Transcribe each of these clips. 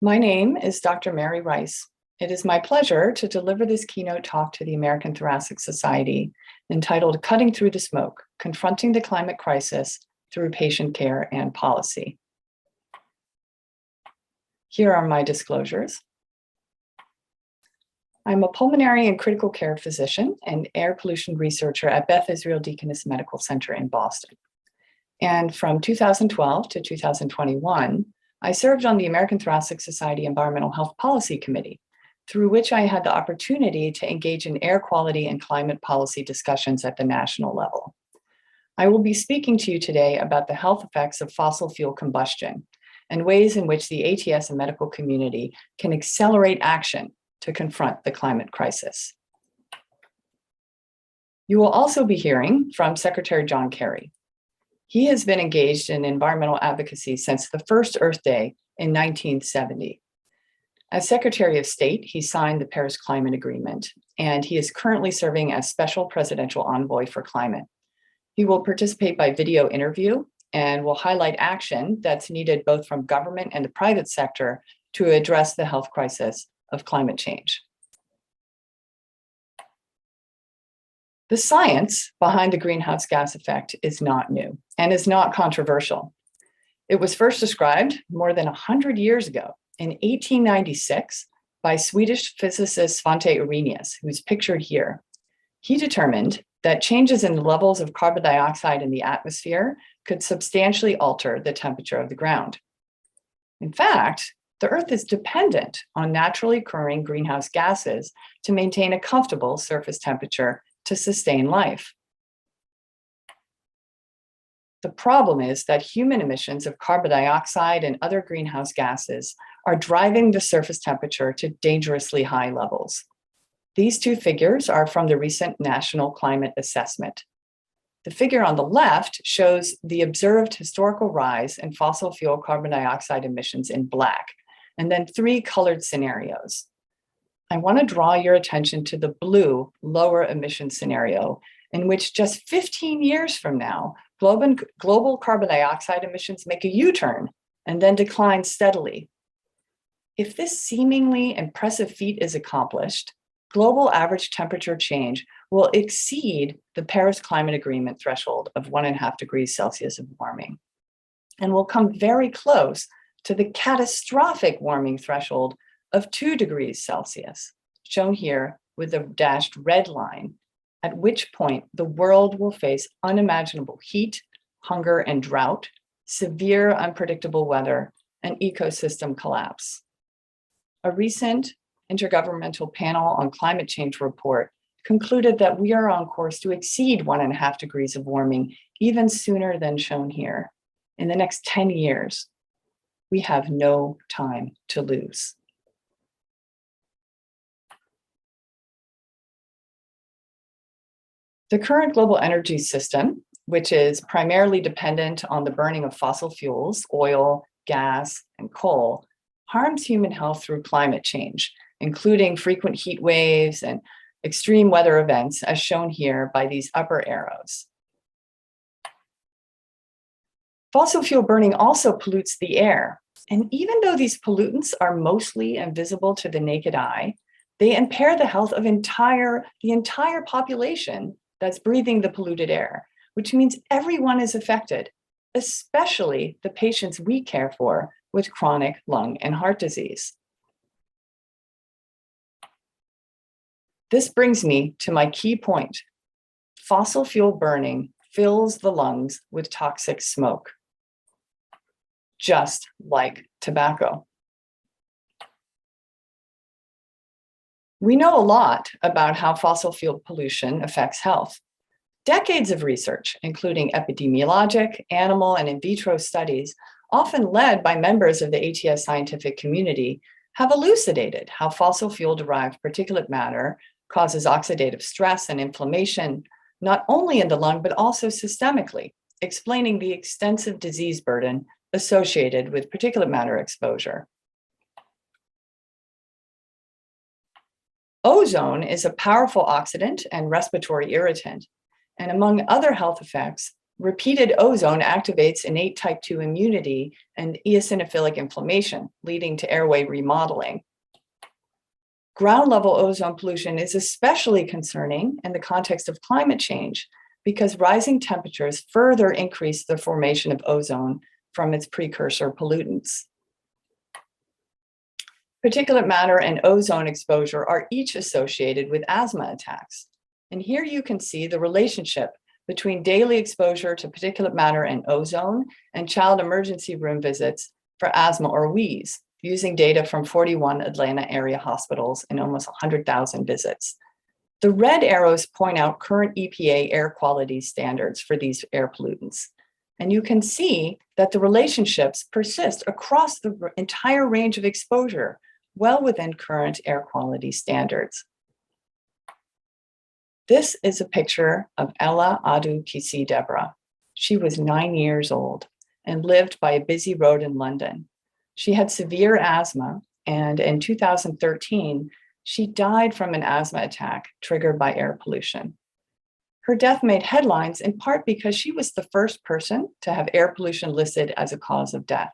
My name is Dr. Mary Rice. It is my pleasure to deliver this keynote talk to the American Thoracic Society entitled Cutting Through the Smoke, Confronting the Climate Crisis Through Patient Care and Policy. Here are my disclosures. I'm a pulmonary and critical care physician and air pollution researcher at Beth Israel Deaconess Medical Center in Boston. And from 2012 to 2021, I served on the American Thoracic Society Environmental Health Policy Committee, through which I had the opportunity to engage in air quality and climate policy discussions at the national level. I will be speaking to you today about the health effects of fossil fuel combustion and ways in which the ATS and medical community can accelerate action to confront the climate crisis. You will also be hearing from Secretary John Kerry. He has been engaged in environmental advocacy since the first Earth Day in 1970. As Secretary of State, he signed the Paris Climate Agreement, and he is currently serving as Special Presidential Envoy for Climate. He will participate by video interview and will highlight action that's needed both from government and the private sector to address the health crisis of climate change. The science behind the greenhouse gas effect is not new and is not controversial. It was first described more than 100 years ago in 1896 by Swedish physicist Svante Arrhenius, who's pictured here. He determined that changes in the levels of carbon dioxide in the atmosphere could substantially alter the temperature of the ground. In fact, the Earth is dependent on naturally occurring greenhouse gases to maintain a comfortable surface temperature to sustain life. The problem is that human emissions of carbon dioxide and other greenhouse gases are driving the surface temperature to dangerously high levels. These two figures are from the recent National Climate Assessment. The figure on the left shows the observed historical rise in fossil fuel carbon dioxide emissions in black, and then three colored scenarios. I want to draw your attention to the blue lower emission scenario, in which just 15 years from now, global carbon dioxide emissions make a U-turn and then decline steadily. If this seemingly impressive feat is accomplished, global average temperature change will exceed the Paris Climate Agreement threshold of 1.5 degrees Celsius of warming, and will come very close to the catastrophic warming threshold of 2 degrees Celsius, shown here with a dashed red line, at which point the world will face unimaginable heat, hunger, and drought, severe unpredictable weather, and ecosystem collapse. A recent Intergovernmental Panel on Climate Change report concluded that we are on course to exceed 1.5 degrees of warming even sooner than shown here. In the next 10 years, we have no time to lose. The current global energy system, which is primarily dependent on the burning of fossil fuels, oil, gas, and coal, harms human health through climate change, including frequent heat waves and extreme weather events, as shown here by these upper arrows. Fossil fuel burning also pollutes the air. And even though these pollutants are mostly invisible to the naked eye, they impair the health of the entire population that's breathing the polluted air, which means everyone is affected, especially the patients we care for with chronic lung and heart disease. This brings me to my key point. Fossil fuel burning fills the lungs with toxic smoke, just like tobacco. We know a lot about how fossil fuel pollution affects health. Decades of research, including epidemiologic, animal, and in vitro studies, often led by members of the ATS scientific community, have elucidated how fossil fuel-derived particulate matter causes oxidative stress and inflammation, not only in the lung, but also systemically, explaining the extensive disease burden associated with particulate matter exposure. Ozone is a powerful oxidant and respiratory irritant, and among other health effects, Repeated ozone activates innate type 2 immunity and eosinophilic inflammation, leading to airway remodeling. Ground level ozone pollution is especially concerning in the context of climate change because rising temperatures further increase the formation of ozone from its precursor pollutants. Particulate matter and ozone exposure are each associated with asthma attacks. And here you can see the relationship between daily exposure to particulate matter and ozone and child emergency room visits for asthma or wheeze, using data from 41 Atlanta area hospitals and almost 100,000 visits. The red arrows point out current EPA air quality standards for these air pollutants. And you can see that the relationships persist across the entire range of exposure, well within current air quality standards. This is a picture of Ella Adu Kisi Deborah. She was 9 years old and lived by a busy road in London. She had severe asthma, and in 2013, she died from an asthma attack triggered by air pollution. Her death made headlines in part because she was the first person to have air pollution listed as a cause of death.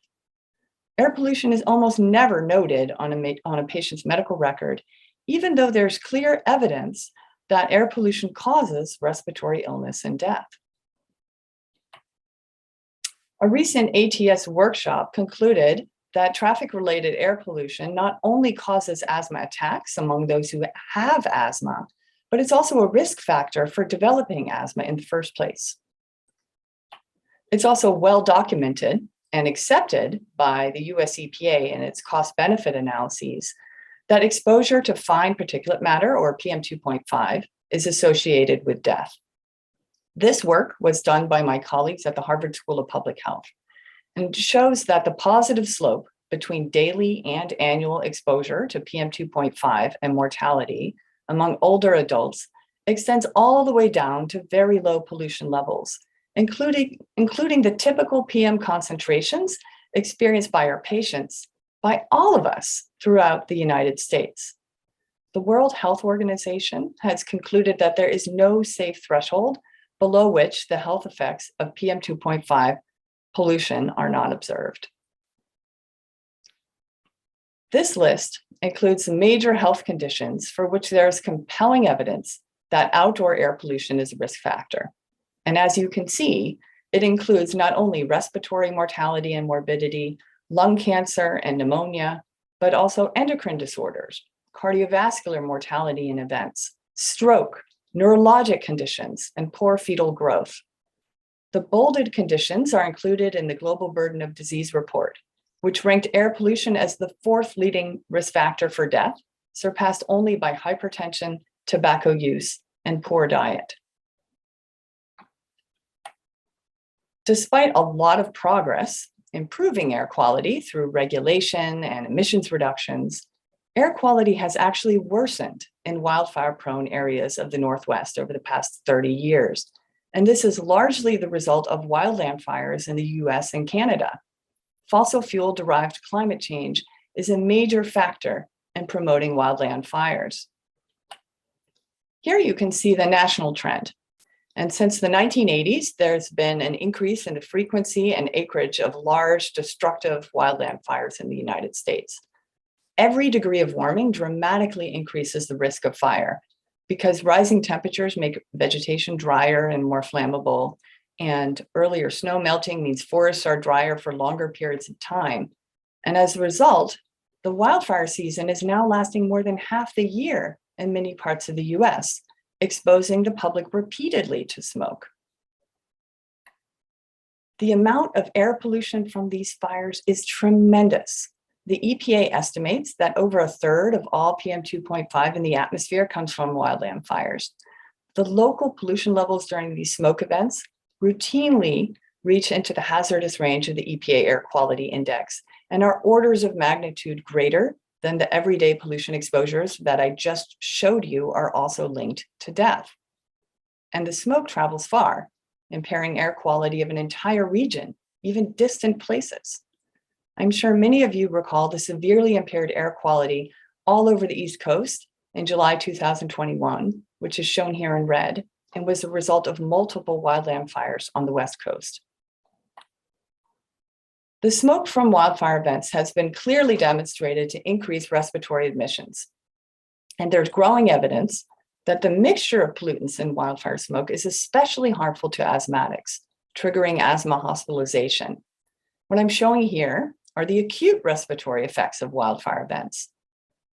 Air pollution is almost never noted on a patient's medical record, even though there's clear evidence that air pollution causes respiratory illness and death. A recent ATS workshop concluded that traffic-related air pollution not only causes asthma attacks among those who have asthma, but it's also a risk factor for developing asthma in the first place. It's also well documented and accepted by the US EPA in its cost-benefit analyses that exposure to fine particulate matter, or PM2.5, is associated with death. This work was done by my colleagues at the Harvard School of Public Health and shows that the positive slope between daily and annual exposure to PM2.5 and mortality among older adults extends all the way down to very low pollution levels, including the typical PM concentrations experienced by our patients, by all of us throughout the United States. The World Health Organization has concluded that there is no safe threshold below which the health effects of PM2.5 pollution are not observed. This list includes the major health conditions for which there is compelling evidence that outdoor air pollution is a risk factor. And as you can see, it includes not only respiratory mortality and morbidity, lung cancer and pneumonia, but also endocrine disorders, cardiovascular mortality and events, stroke, neurologic conditions, and poor fetal growth. The bolded conditions are included in the Global Burden of Disease report, which ranked air pollution as the fourth leading risk factor for death, surpassed only by hypertension, tobacco use, and poor diet. Despite a lot of progress improving air quality through regulation and emissions reductions, air quality has actually worsened in wildfire-prone areas of the Northwest over the past 30 years. And this is largely the result of wildland fires in the US and Canada. Fossil fuel-derived climate change is a major factor in promoting wildland fires. Here you can see the national trend. And since the 1980s, there's been an increase in the frequency and acreage of large, destructive wildland fires in the United States. Every degree of warming dramatically increases the risk of fire because rising temperatures make vegetation drier and more flammable, and earlier snow melting means forests are drier for longer periods of time. And as a result, the wildfire season is now lasting more than half the year in many parts of the US, exposing the public repeatedly to smoke. The amount of air pollution from these fires is tremendous. The EPA estimates that over a third of all PM2.5 in the atmosphere comes from wildland fires. The local pollution levels during these smoke events routinely reach into the hazardous range of the EPA Air Quality Index and are orders of magnitude greater than the everyday pollution exposures that I just showed you are also linked to death. And the smoke travels far, impairing air quality of an entire region, even distant places. I'm sure many of you recall the severely impaired air quality all over the East Coast in July 2021, which is shown here in red, and was a result of multiple wildland fires on the West Coast. The smoke from wildfire events has been clearly demonstrated to increase respiratory emissions. And there's growing evidence that the mixture of pollutants in wildfire smoke is especially harmful to asthmatics, triggering asthma hospitalization. What I'm showing here are the acute respiratory effects of wildfire events.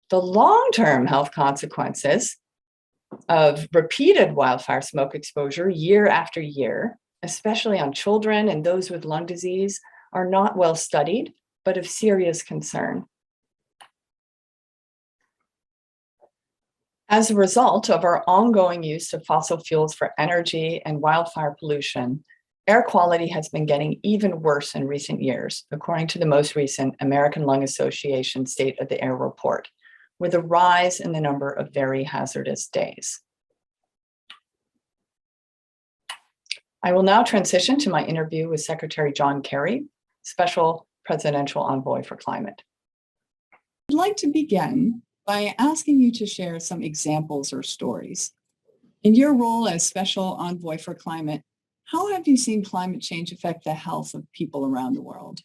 The long-term health consequences of repeated wildfire smoke exposure year after year, especially on children and those with lung disease, are not well studied, but of serious concern. As a result of our ongoing use of fossil fuels for energy and wildfire pollution, air quality has been getting even worse in recent years, according to the most recent American Lung Association State of the Air report, with a rise in the number of very hazardous days. I will now transition to my interview with Secretary John Kerry, Special Presidential Envoy for Climate. I'd like to begin by asking you to share some examples or stories. In your role as Special Envoy for Climate, how have you seen climate change affect the health of people around the world?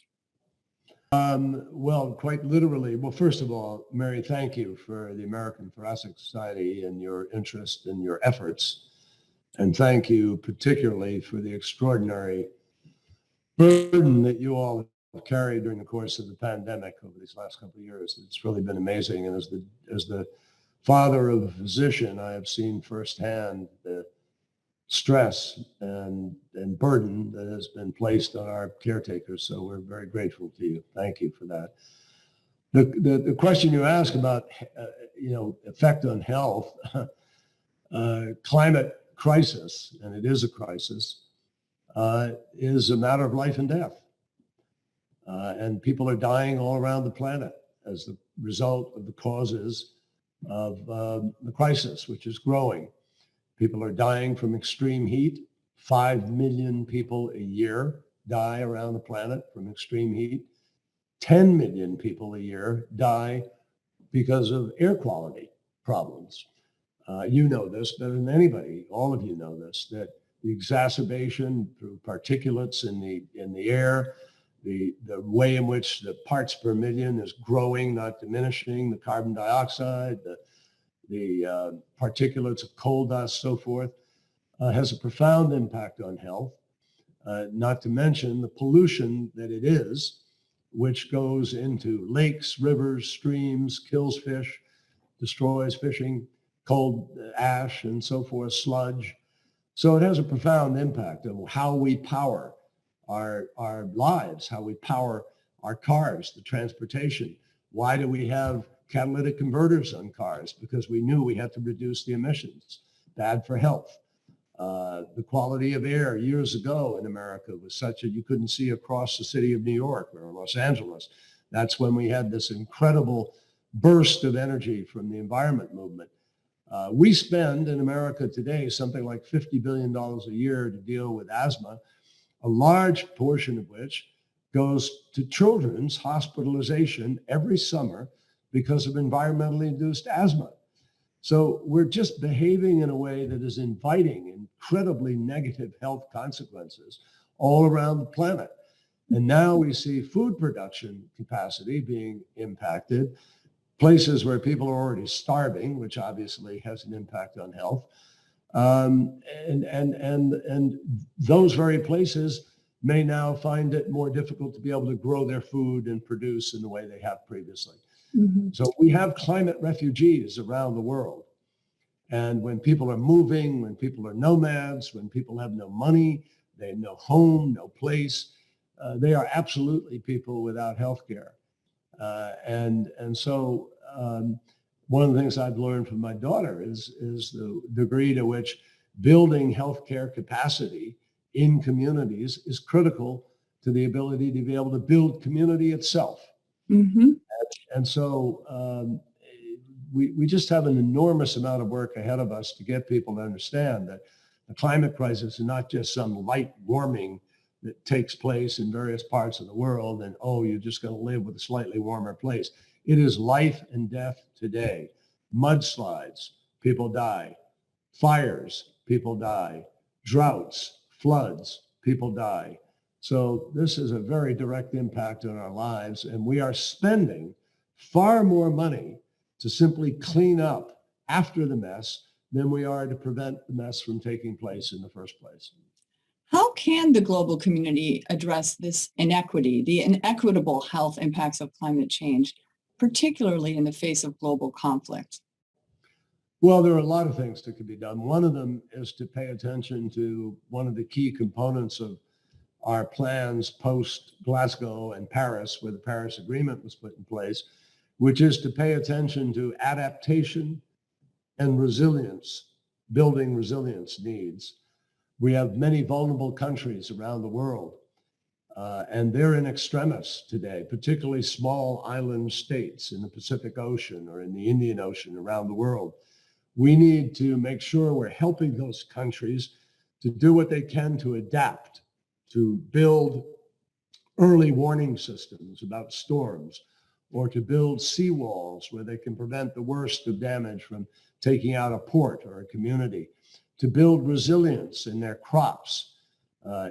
Well, quite literally. Well, first of all, Mary, thank you for the American Thoracic Society and your interest and your efforts. And thank you particularly for the extraordinary burden that you all have carried during the course of the pandemic over these last couple of years. It's really been amazing. And as the father of a physician, I have seen firsthand the stress and burden that has been placed on our caretakers. So we're very grateful to you. Thank you for that. The question you ask about, effect on health, climate crisis, and it is a crisis, is a matter of life and death. And people are dying all around the planet as the result of the causes of the crisis, which is growing. People are dying from extreme heat. 5 million people a year die around the planet from extreme heat. 10 million people a year die because of air quality problems. You know this better than anybody. All of you know this, that the exacerbation through particulates in the air, the way in which the parts per million is growing, not diminishing, the carbon dioxide, the particulates of coal dust, so forth, has a profound impact on health, not to mention the pollution that it is, which goes into lakes, rivers, streams, kills fish, destroys fishing, coal ash, and so forth, sludge. So it has a profound impact on how we power our lives, how we power our cars, the transportation. Why do we have catalytic converters on cars? Because we knew we had to reduce the emissions. Bad for health. The quality of air years ago in America was such that you couldn't see across the city of New York or Los Angeles. That's when we had this incredible burst of energy from the environment movement. We spend in America today something like $50 billion a year to deal with asthma, a large portion of which goes to children's hospitalization every summer because of environmentally induced asthma. So we're just behaving in a way that is inviting incredibly negative health consequences all around the planet. And now we see food production capacity being impacted, places where people are already starving, which obviously has an impact on health. And those very places may now find it more difficult to be able to grow their food and produce in the way they have previously. Mm-hmm. So we have climate refugees around the world. And when people are moving, when people are nomads, when people have no money, they have no home, no place, they are absolutely people without health care. And so one of the things I've learned from my daughter is the degree to which building healthcare capacity in communities is critical to the ability to be able to build community itself. Mm-hmm. And so we just have an enormous amount of work ahead of us to get people to understand that the climate crisis is not just some light warming that takes place in various parts of the world and, oh, you're just going to live with a slightly warmer place. It is life and death today. Mudslides, people die. Fires, people die. Droughts, floods, people die. So this is a very direct impact on our lives, and we are spending far more money to simply clean up after the mess than we are to prevent the mess from taking place in the first place. How can the global community address this inequity, the inequitable health impacts of climate change, particularly in the face of global conflict? Well, there are a lot of things that could be done. One of them is to pay attention to one of the key components of our plans post Glasgow and Paris, where the Paris Agreement was put in place, which is to pay attention to adaptation and resilience, building resilience needs. We have many vulnerable countries around the world, and they're in extremis today, particularly small island states in the Pacific Ocean or in the Indian Ocean around the world. We need to make sure we're helping those countries to do what they can to adapt, to build early warning systems about storms, or to build seawalls where they can prevent the worst of damage from taking out a port or a community, to build resilience in their crops,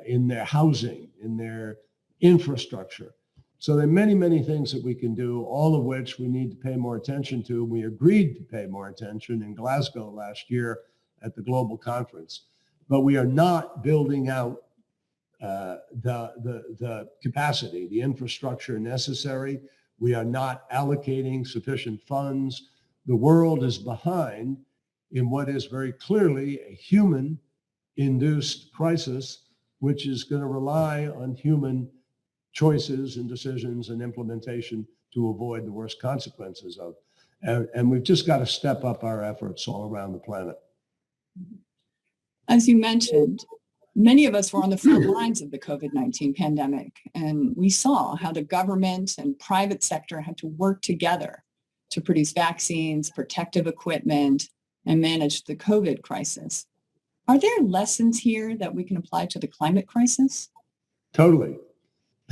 in their housing, in their infrastructure. So there are many, many things that we can do, all of which we need to pay more attention to. We agreed to pay more attention in Glasgow last year at the global conference, but we are not building out the capacity, the infrastructure necessary. We are not allocating sufficient funds. The world is behind in what is very clearly a human-induced crisis, which is going to rely on human choices and decisions and implementation to avoid the worst consequences of. And we've just got to step up our efforts all around the planet. As you mentioned, many of us were on the front lines of the COVID-19 pandemic, and we saw how the government and private sector had to work together to produce vaccines, protective equipment, and manage the COVID crisis. Are there lessons here that we can apply to the climate crisis? Totally.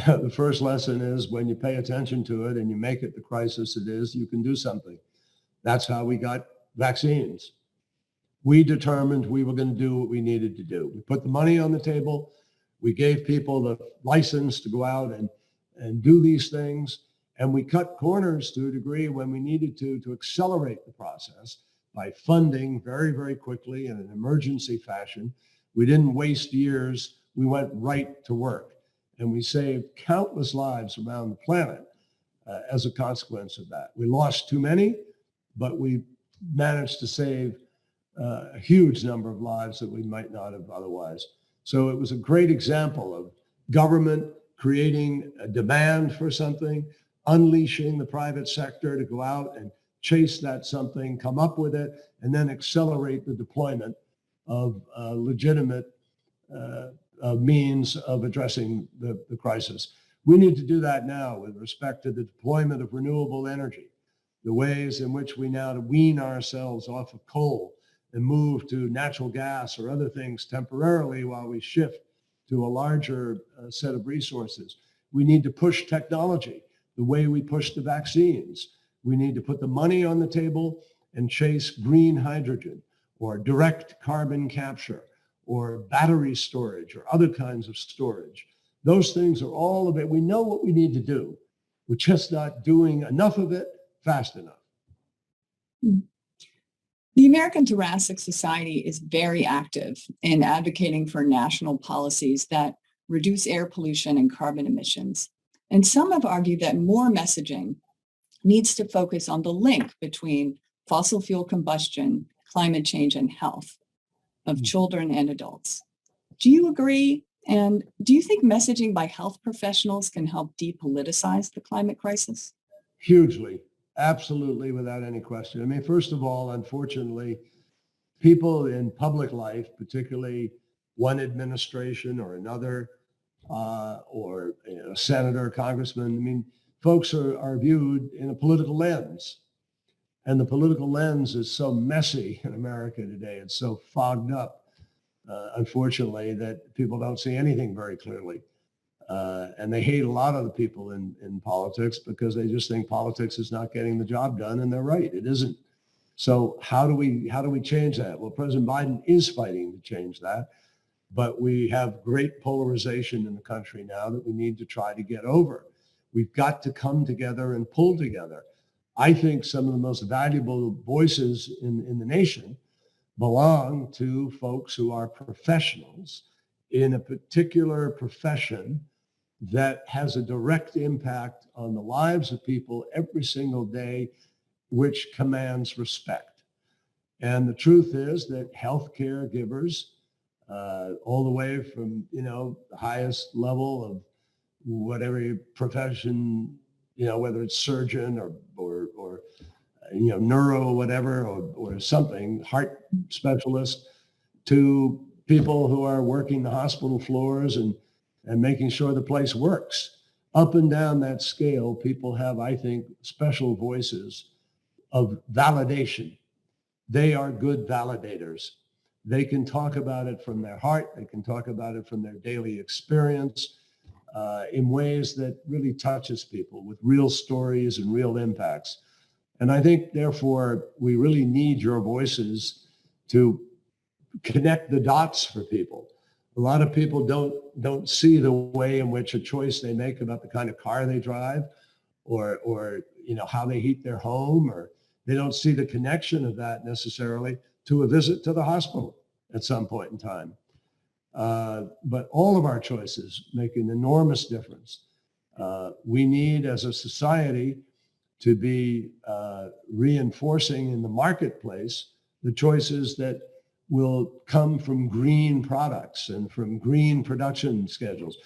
The first lesson is when you pay attention to it and you make it the crisis it is, you can do something. That's how we got vaccines. We determined we were going to do what we needed to do. We put the money on the table. We gave people the license to go out and do these things. And we cut corners to a degree when we needed to accelerate the process by funding very, very quickly in an emergency fashion. We didn't waste years. We went right to work. And we saved countless lives around the planet as a consequence of that. We lost too many, but we managed to save a huge number of lives that we might not have otherwise. So it was a great example of government creating a demand for something, unleashing the private sector to go out and chase that something, come up with it, and then accelerate the deployment of legitimate means of addressing the crisis. We need to do that now with respect to the deployment of renewable energy, the ways in which we now wean ourselves off of coal and move to natural gas or other things temporarily while we shift to a larger set of resources. We need to push technology the way we push the vaccines. We need to put the money on the table and chase green hydrogen or direct carbon capture or battery storage or other kinds of storage. Those things are all of it. We know what we need to do. We're just not doing enough of it fast enough. The American Thoracic Society is very active in advocating for national policies that reduce air pollution and carbon emissions. And some have argued that more messaging needs to focus on the link between fossil fuel combustion, climate change, and health of children and adults. Do you agree? And do you think messaging by health professionals can help depoliticize the climate crisis? Hugely, absolutely, without any question. I mean, first of all, unfortunately, people in public life, particularly one administration or another, or a senator, congressman, I mean, folks are viewed in a political lens. And the political lens is so messy in America today. It's so fogged up, unfortunately, that people don't see anything very clearly. And they hate a lot of the people in politics because they just think politics is not getting the job done. And they're right, it isn't. So how do we change that? Well, President Biden is fighting to change that, but we have great polarization in the country now that we need to try to get over. We've got to come together and pull together. I think some of the most valuable voices in the nation belong to folks who are professionals in a particular profession that has a direct impact on the lives of people every single day, which commands respect. And the truth is that healthcare givers, all the way from, the highest level of whatever profession, whether it's surgeon or neuro, whatever, or something, heart specialist, to people who are working the hospital floors and making sure the place works. Up and down that scale, people have, I think, special voices of validation. They are good validators. They can talk about it from their heart. They can talk about it from their daily experience in ways that really touches people with real stories and real impacts. And I think, therefore, we really need your voices to connect the dots for people. A lot of people don't see the way in which a choice they make about the kind of car they drive or how they heat their home, or they don't see the connection of that necessarily to a visit to the hospital at some point in time. But all of our choices make an enormous difference. We need, as a society, to be reinforcing in the marketplace the choices that will come from green products and from green production schedules.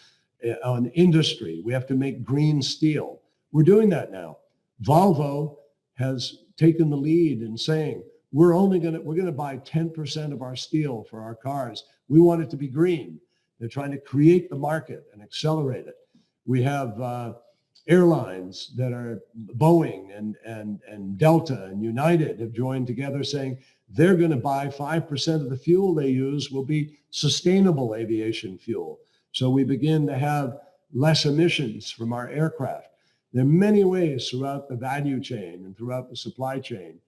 On industry, we have to make green steel. We're doing that now. Volvo has taken the lead in saying, we're going to buy 10% of our steel for our cars. We want it to be green. They're trying to create the market and accelerate it. We have airlines that are Boeing and Delta and United have joined together saying they're going to buy 5% of the fuel they use will be sustainable aviation fuel. So we begin to have less emissions from our aircraft. There are many ways throughout the value chain and throughout the supply chain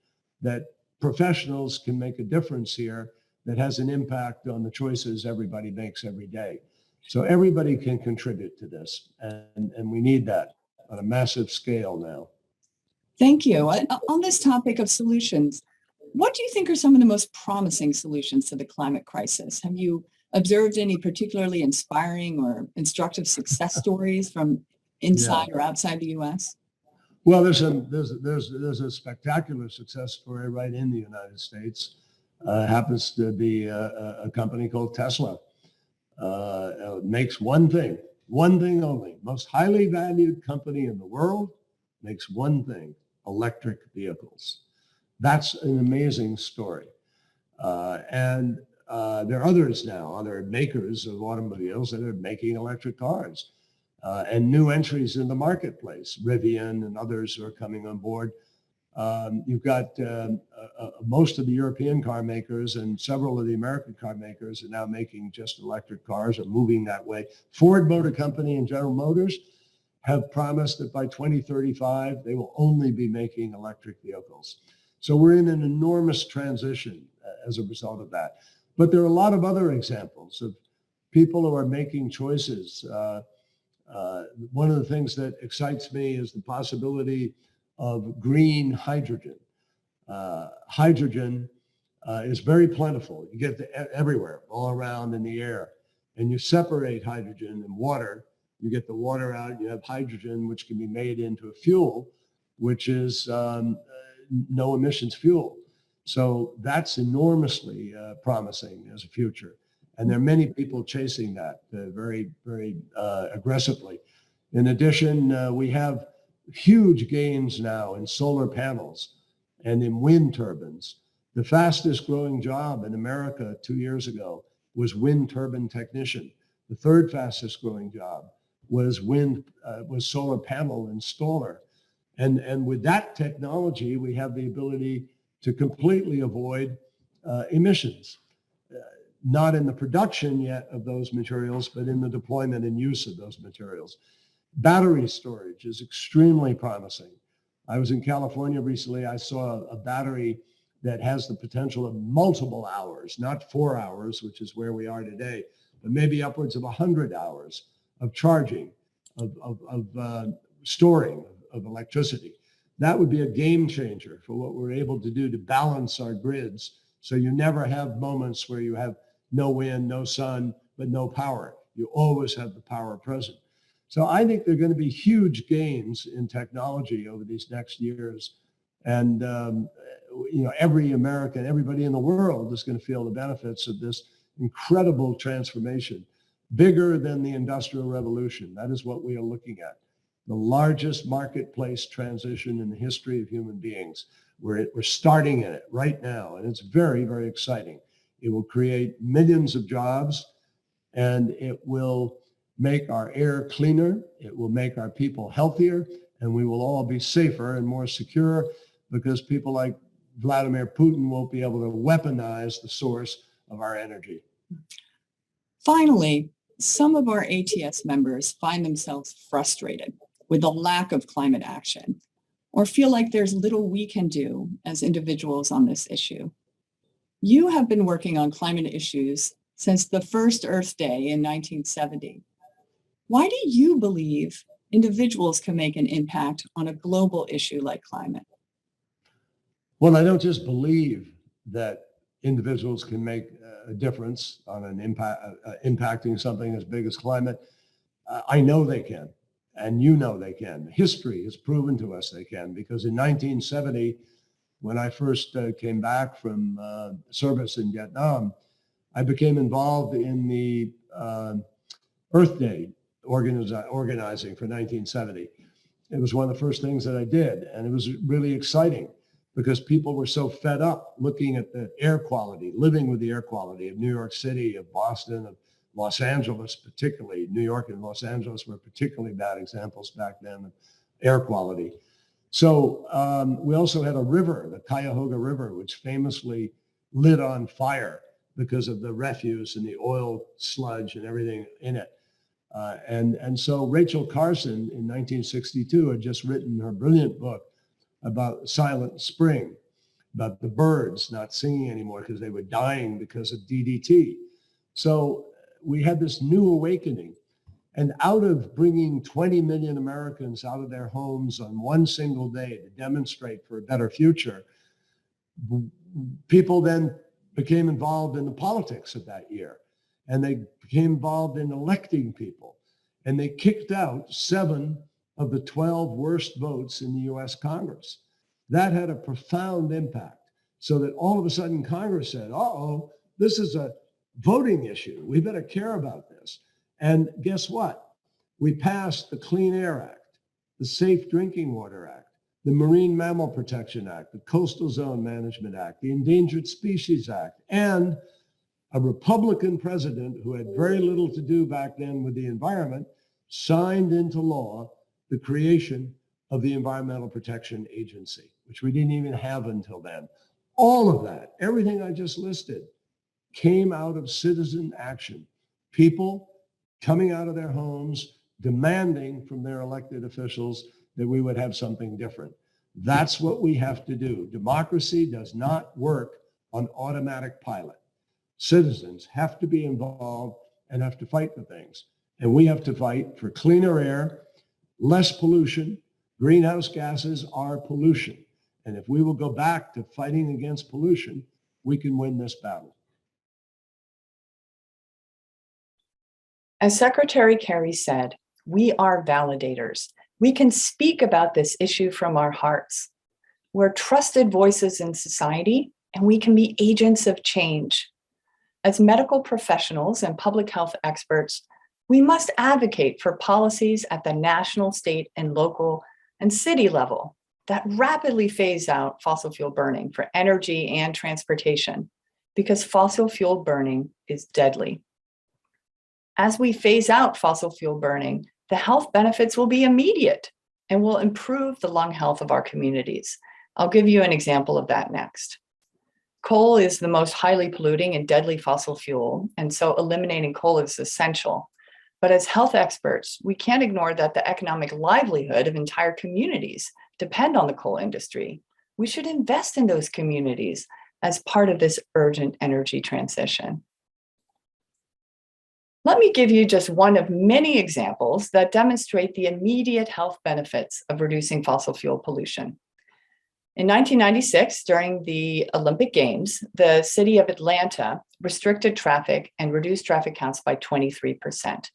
that professionals can make a difference here that has an impact on the choices everybody makes every day. So everybody can contribute to this, and we need that on a massive scale now. Thank you. On this topic of solutions, what do you think are some of the most promising solutions to the climate crisis? Have you observed any particularly inspiring or instructive success stories from inside or outside the U.S.? Well, there's a spectacular success story right in the United States. Happens to be a company called Tesla. Makes one thing only. Most highly valued company in the world makes one thing: electric vehicles. That's an amazing story. And there are others now, other makers of automobiles that are making electric cars. And new entries in the marketplace. Rivian and others are coming on board. You've got most of the European car makers and several of the American car makers are now making just electric cars, or moving that way. Ford Motor Company and General Motors have promised that by 2035, they will only be making electric vehicles. So we're in an enormous transition as a result of that. But there are a lot of other examples of people who are making choices. One of the things that excites me is the possibility of green hydrogen. Hydrogen is very plentiful. You get it everywhere, all around in the air. And you separate hydrogen and water. You get the water out, you have hydrogen, which can be made into a fuel, which is no emissions fuel. So that's enormously promising as a future. And there are many people chasing that very, very aggressively. In addition, we have huge gains now in solar panels and in wind turbines. The fastest growing job in America 2 years ago was wind turbine technician. The third fastest growing job was solar panel installer. And with that technology, we have the ability to completely avoid emissions. Not in the production yet of those materials, but in the deployment and use of those materials. Battery storage is extremely promising. I was in California recently. I saw a battery that has the potential of multiple hours, not 4 hours, which is where we are today, but maybe upwards of 100 hours of charging, of storing of electricity. That would be a game changer for what we're able to do to balance our grids. So you never have moments where you have no wind, no sun, but no power. You always have the power present. So I think there are going to be huge gains in technology over these next years. And, every American, everybody in the world is going to feel the benefits of this incredible transformation, bigger than the Industrial Revolution. That is what we are looking at. The largest marketplace transition in the history of human beings. We're starting in it right now, and it's very, very exciting. It will create millions of jobs, and it will make our air cleaner. It will make our people healthier, and we will all be safer and more secure because people like Vladimir Putin won't be able to weaponize the source of our energy. Finally, some of our ATS members find themselves frustrated with the lack of climate action or feel like there's little we can do as individuals on this issue. You have been working on climate issues since the first Earth Day in 1970. Why do you believe individuals can make an impact on a global issue like climate? Well, I don't just believe that individuals can make a difference on an impacting something as big as climate. I know they can, and they can. History has proven to us they can, because in 1970, when I first came back from service in Vietnam, I became involved in the Earth Day organizing for 1970. It was one of the first things that I did, and it was really exciting because people were so fed up looking at the air quality, living with the air quality of New York City, of Boston, of Los Angeles, particularly. New York and Los Angeles were particularly bad examples back then of air quality. So we also had a river, the Cuyahoga River, which famously lit on fire because of the refuse and the oil sludge and everything in it. And so Rachel Carson in 1962 had just written her brilliant book about Silent Spring, about the birds not singing anymore because they were dying because of DDT. So we had this new awakening. And out of bringing 20 million Americans out of their homes on one single day to demonstrate for a better future, people then became involved in the politics of that year. And they became involved in electing people. And they kicked out 7 of the 12 worst votes in the US Congress. That had a profound impact, so that all of a sudden Congress said, uh-oh, this is a voting issue. We better care about this. And guess what? We passed the Clean Air Act, the Safe Drinking Water Act, the Marine Mammal Protection Act, the Coastal Zone Management Act, the Endangered Species Act, and a Republican president who had very little to do back then with the environment signed into law the creation of the Environmental Protection Agency, which we didn't even have until then. All of that, everything I just listed, came out of citizen action. People coming out of their homes, demanding from their elected officials that we would have something different. That's what we have to do. Democracy does not work on automatic pilot. Citizens have to be involved and have to fight for things. And we have to fight for cleaner air, less pollution. Greenhouse gases are pollution. And if we will go back to fighting against pollution, we can win this battle. As Secretary Kerry said, we are validators. We can speak about this issue from our hearts. We're trusted voices in society, and we can be agents of change. As medical professionals and public health experts, we must advocate for policies at the national, state, and local and city level that rapidly phase out fossil fuel burning for energy and transportation, because fossil fuel burning is deadly. As we phase out fossil fuel burning, the health benefits will be immediate and will improve the lung health of our communities. I'll give you an example of that next. Coal is the most highly polluting and deadly fossil fuel, and so eliminating coal is essential. But as health experts, we can't ignore that the economic livelihood of entire communities depend on the coal industry. We should invest in those communities as part of this urgent energy transition. Let me give you just one of many examples that demonstrate the immediate health benefits of reducing fossil fuel pollution. In 1996, during the Olympic Games, the city of Atlanta restricted traffic and reduced traffic counts by 23%.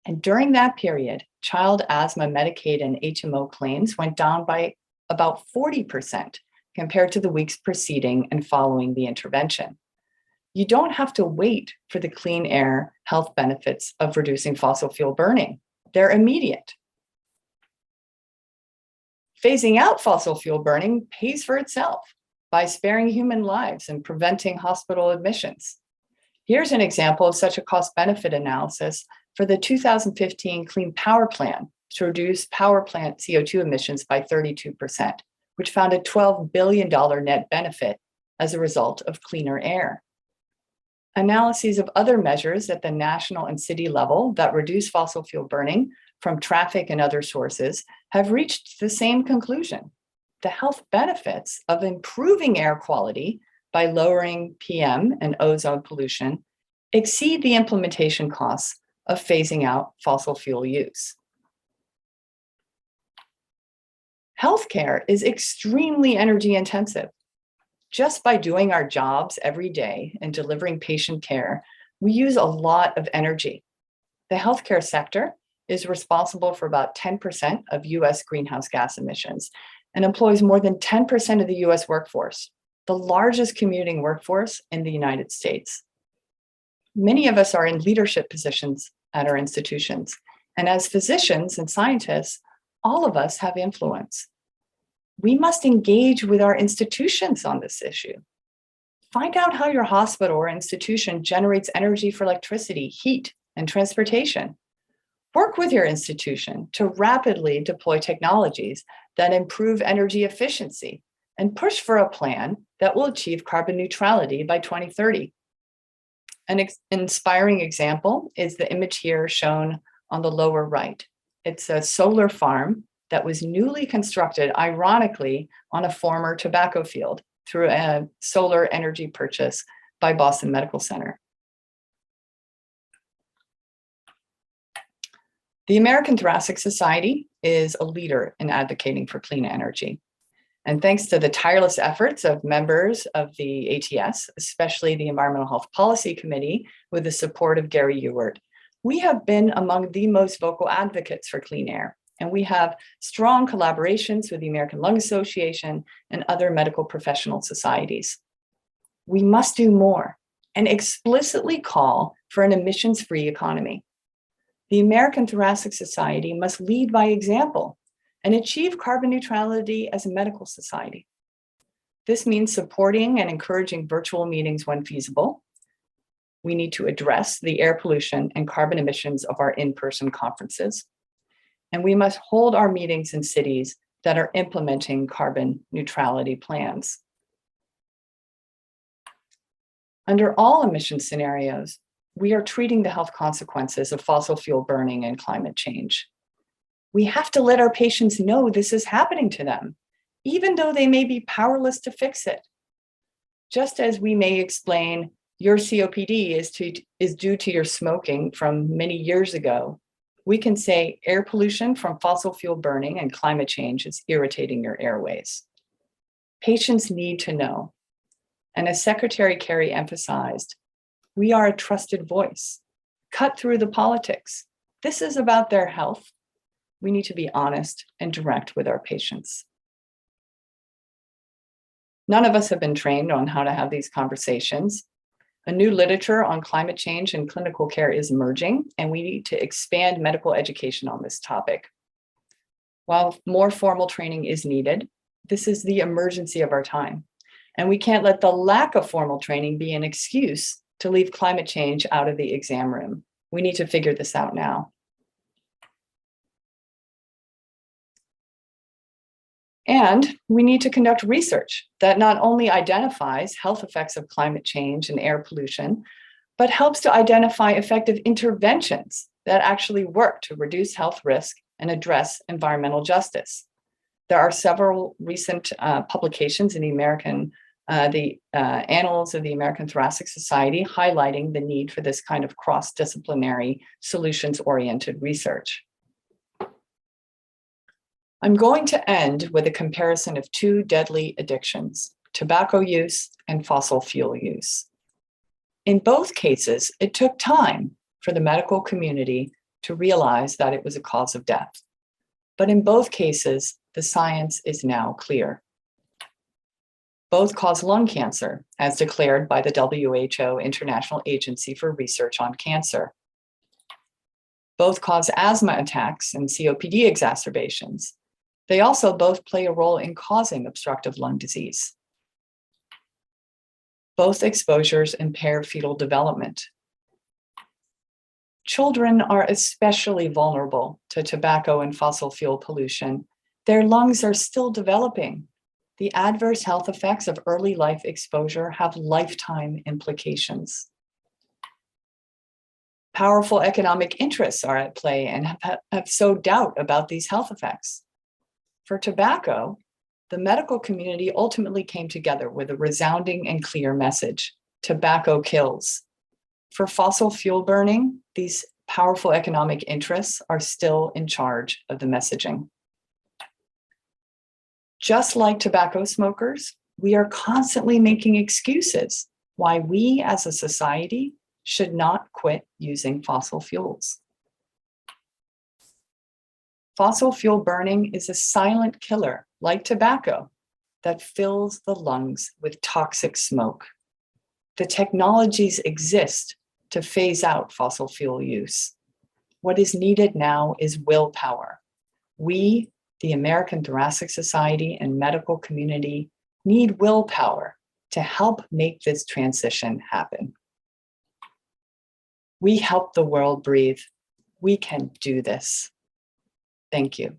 And during that period, child asthma Medicaid and HMO claims went down by about 40% compared to the weeks preceding and following the intervention. You don't have to wait for the clean air health benefits of reducing fossil fuel burning. They're immediate. Phasing out fossil fuel burning pays for itself by sparing human lives and preventing hospital admissions. Here's an example of such a cost-benefit analysis for the 2015 Clean Power Plan to reduce power plant CO2 emissions by 32%, which found a $12 billion net benefit as a result of cleaner air. Analyses of other measures at the national and city level that reduce fossil fuel burning from traffic and other sources have reached the same conclusion. The health benefits of improving air quality by lowering PM and ozone pollution exceed the implementation costs of phasing out fossil fuel use. Healthcare is extremely energy intensive. Just by doing our jobs every day and delivering patient care, we use a lot of energy. The healthcare sector is responsible for about 10% of US greenhouse gas emissions and employs more than 10% of the US workforce, the largest commuting workforce in the United States. Many of us are in leadership positions at our institutions, and as physicians and scientists, all of us have influence. We must engage with our institutions on this issue. Find out how your hospital or institution generates energy for electricity, heat, and transportation. Work with your institution to rapidly deploy technologies that improve energy efficiency and push for a plan that will achieve carbon neutrality by 2030. An inspiring example is the image here shown on the lower right. It's a solar farm that was newly constructed, ironically, on a former tobacco field through a solar energy purchase by Boston Medical Center. The American Thoracic Society is a leader in advocating for clean energy. And thanks to the tireless efforts of members of the ATS, especially the Environmental Health Policy Committee, with the support of Gary Ewert, we have been among the most vocal advocates for clean air. And we have strong collaborations with the American Lung Association and other medical professional societies. We must do more and explicitly call for an emissions-free economy. The American Thoracic Society must lead by example and achieve carbon neutrality as a medical society. This means supporting and encouraging virtual meetings when feasible. We need to address the air pollution and carbon emissions of our in-person conferences. And we must hold our meetings in cities that are implementing carbon neutrality plans. Under all emission scenarios, we are treating the health consequences of fossil fuel burning and climate change. We have to let our patients know this is happening to them, even though they may be powerless to fix it. Just as we may explain your COPD is due to your smoking from many years ago, we can say air pollution from fossil fuel burning and climate change is irritating your airways. Patients need to know. And as Secretary Kerry emphasized, we are a trusted voice. Cut through the politics. This is about their health. We need to be honest and direct with our patients. None of us have been trained on how to have these conversations. A new literature on climate change and clinical care is emerging, and we need to expand medical education on this topic. While more formal training is needed, this is the emergency of our time. And we can't let the lack of formal training be an excuse to leave climate change out of the exam room. We need to figure this out now. And we need to conduct research that not only identifies health effects of climate change and air pollution, but helps to identify effective interventions that actually work to reduce health risk and address environmental justice. There are several recent publications in the Annals of the American Thoracic Society highlighting the need for this kind of cross-disciplinary, solutions-oriented research. I'm going to end with a comparison of two deadly addictions, tobacco use and fossil fuel use. In both cases, it took time for the medical community to realize that it was a cause of death. But in both cases, the science is now clear. Both cause lung cancer, as declared by the WHO International Agency for Research on Cancer. Both cause asthma attacks and COPD exacerbations. They also both play a role in causing obstructive lung disease. Both exposures impair fetal development. Children are especially vulnerable to tobacco and fossil fuel pollution. Their lungs are still developing. The adverse health effects of early life exposure have lifetime implications. Powerful economic interests are at play and have sowed doubt about these health effects. For tobacco, the medical community ultimately came together with a resounding and clear message: tobacco kills. For fossil fuel burning, these powerful economic interests are still in charge of the messaging. Just like tobacco smokers, we are constantly making excuses why we as a society should not quit using fossil fuels. Fossil fuel burning is a silent killer, like tobacco, that fills the lungs with toxic smoke. The technologies exist to phase out fossil fuel use. What is needed now is willpower. We, the American Thoracic Society and medical community, need willpower to help make this transition happen. We help the world breathe. We can do this. Thank you.